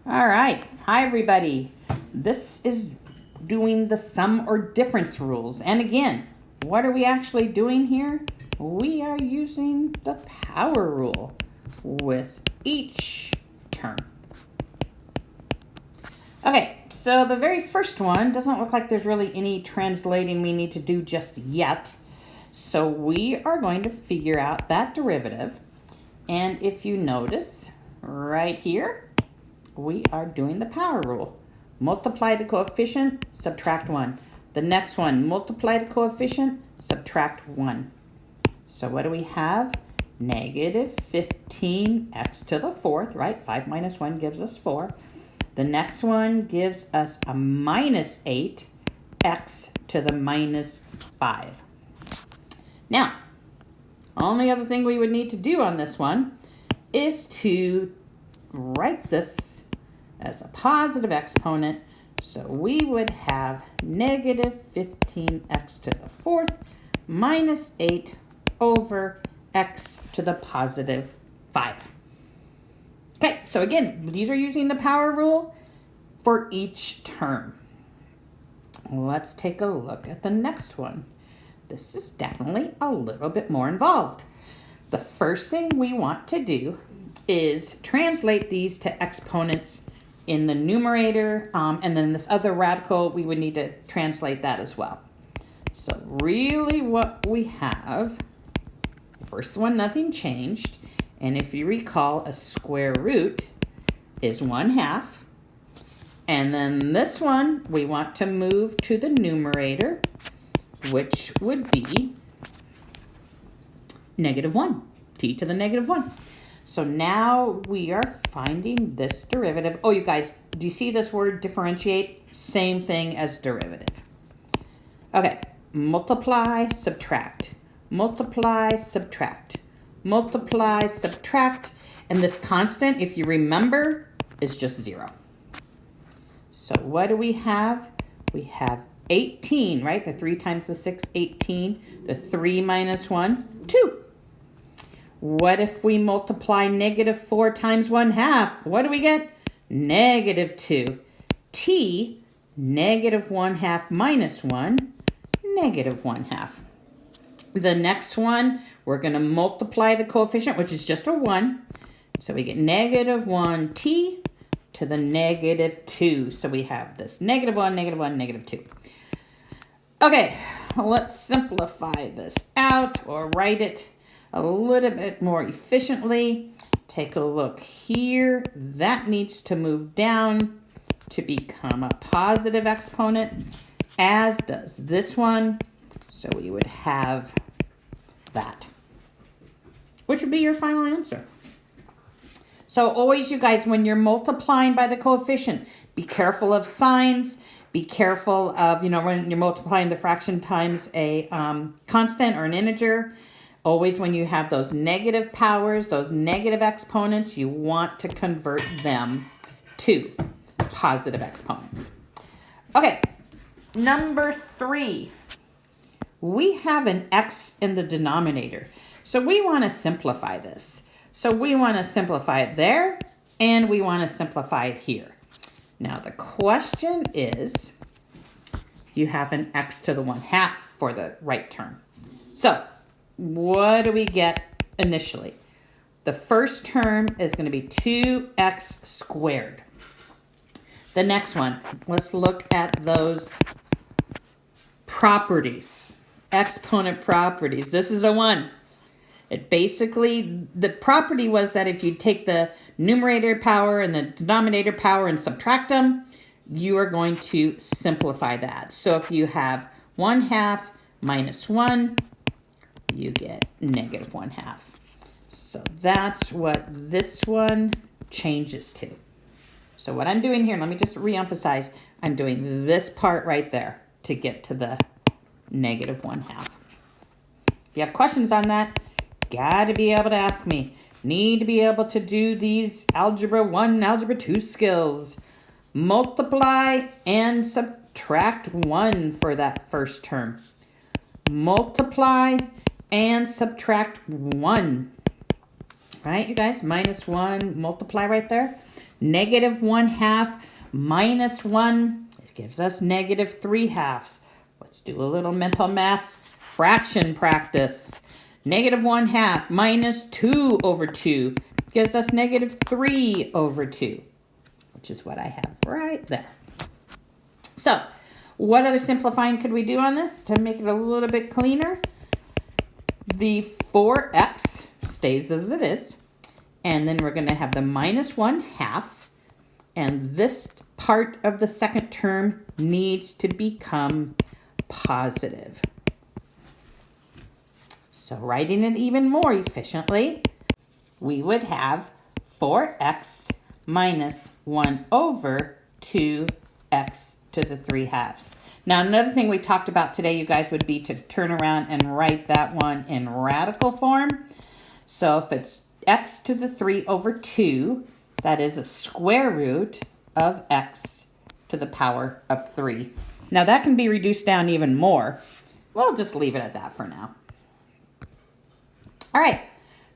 All right. Hi, everybody. This is doing the sum or difference rules. And again, what are we actually doing here? We are using the power rule with each term. Okay, so the very first one doesn't look like there's really any translating we need to do just yet. So we are going to figure out that derivative. And if you notice right here, we are doing the power rule. Multiply the coefficient, subtract 1. The next one, multiply the coefficient, subtract 1. So what do we have? Negative 15x to the fourth, right? 5 minus 1 gives us 4. The next one gives us a minus 8x to the minus 5. Now, only other thing we would need to do on this one is to write this as a positive exponent. So we would have negative 15x to the fourth minus 8 over x to the positive 5. Okay, so again, these are using the power rule for each term. Let's take a look at the next one. This is definitely a little bit more involved. The first thing we want to do is translate these to exponents in the numerator, and then this other radical, we would need to translate that as well. So really what we have, the first one, nothing changed. And if you recall, a square root is 1/2. And then this one, we want to move to the numerator, which would be -1, t to the -1. So now we are finding this derivative. Oh, you guys, do you see this word differentiate? Same thing as derivative. Okay, multiply, subtract, multiply, subtract, multiply, subtract. And this constant, if you remember, is just 0. So what do we have? We have 18, right? The 3 times the 6, 18. The 3 minus 1, 2. What if we multiply -4 times 1/2? What do we get? -2. T, -1/2 minus 1, -1/2. The next one, we're going to multiply the coefficient, which is just a 1. So we get -1t to the -2. So we have this -1, -1, -2. Okay, let's simplify this out or write it a little bit more efficiently. Take a look here. That needs to move down to become a positive exponent, as does this one. So we would have that, which would be your final answer. So always, you guys, when you're multiplying by the coefficient, be careful of signs. Be careful of, when you're multiplying the fraction times a constant or an integer. Always when you have those negative powers, those negative exponents, you want to convert them to positive exponents. Okay, number 3. We have an x in the denominator. So we want to simplify this. So we want to simplify it there, and we want to simplify it here. Now the question is, you have an x to the 1/2 for the right term. So what do we get initially? The first term is going to be 2x squared. The next one, let's look at those properties, exponent properties. This is a 1. It basically, the property was that if you take the numerator power and the denominator power and subtract them, you are going to simplify that. So if you have 1/2 minus 1, you get -1/2. So that's what this one changes to. So what I'm doing here, let me just reemphasize, I'm doing this part right there to get to the -1/2. If you have questions on that, got to be able to ask me. Need to be able to do these Algebra 1, Algebra 2 skills. Multiply and subtract 1 for that first term. Multiply and subtract 1. Right, you guys? -1, multiply right there. Negative 1/2 minus 1, it gives us negative 3/2. Let's do a little mental math fraction practice. Negative 1/2 minus 2 over 2 gives us negative 3 over 2, which is what I have right there. So, what other simplifying could we do on this to make it a little bit cleaner? The 4x stays as it is, and then we're going to have the minus 1/2, and this part of the second term needs to become positive. So writing it even more efficiently, we would have 4x minus 1 over 2x to the 3/2. Now, another thing we talked about today, you guys, would be to turn around and write that one in radical form. So if it's x to the 3 over 2, that is a square root of x to the power of 3. Now, that can be reduced down even more. We'll just leave it at that for now. All right,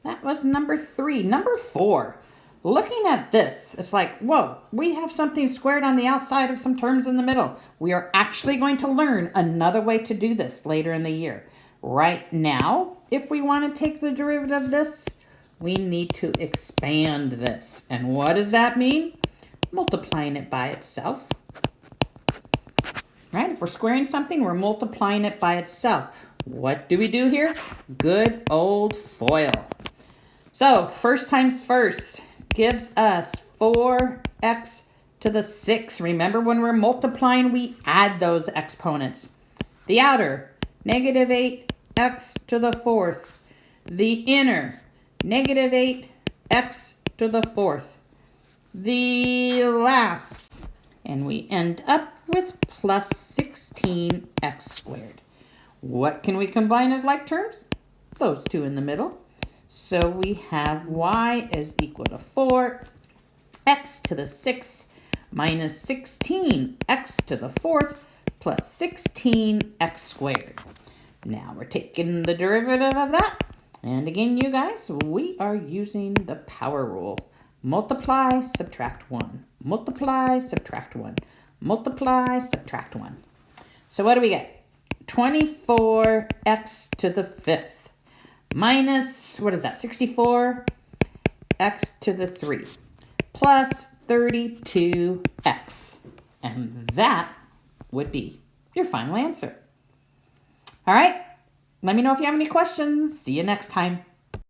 that was number 3. Number 4. Looking at this, it's like, whoa, we have something squared on the outside of some terms in the middle. We are actually going to learn another way to do this later in the year. Right now, if we want to take the derivative of this, we need to expand this. And what does that mean? Multiplying it by itself. Right? If we're squaring something, we're multiplying it by itself. What do we do here? Good old FOIL. So, first times first gives us 4x to the 6. Remember, when we're multiplying, we add those exponents. The outer, negative 8x to the 4th. The inner, negative 8x to the 4th. The last, and we end up with plus 16x squared. What can we combine as like terms? Those two in the middle. So we have y is equal to 4x to the 6 minus 16x to the 4th plus 16x squared. Now we're taking the derivative of that. And again, you guys, we are using the power rule. Multiply, subtract 1. Multiply, subtract 1. Multiply, subtract 1. So what do we get? 24x to the 5th. Minus, what is that, 64x to the 3 plus 32x. And that would be your final answer. All right, let me know if you have any questions. See you next time.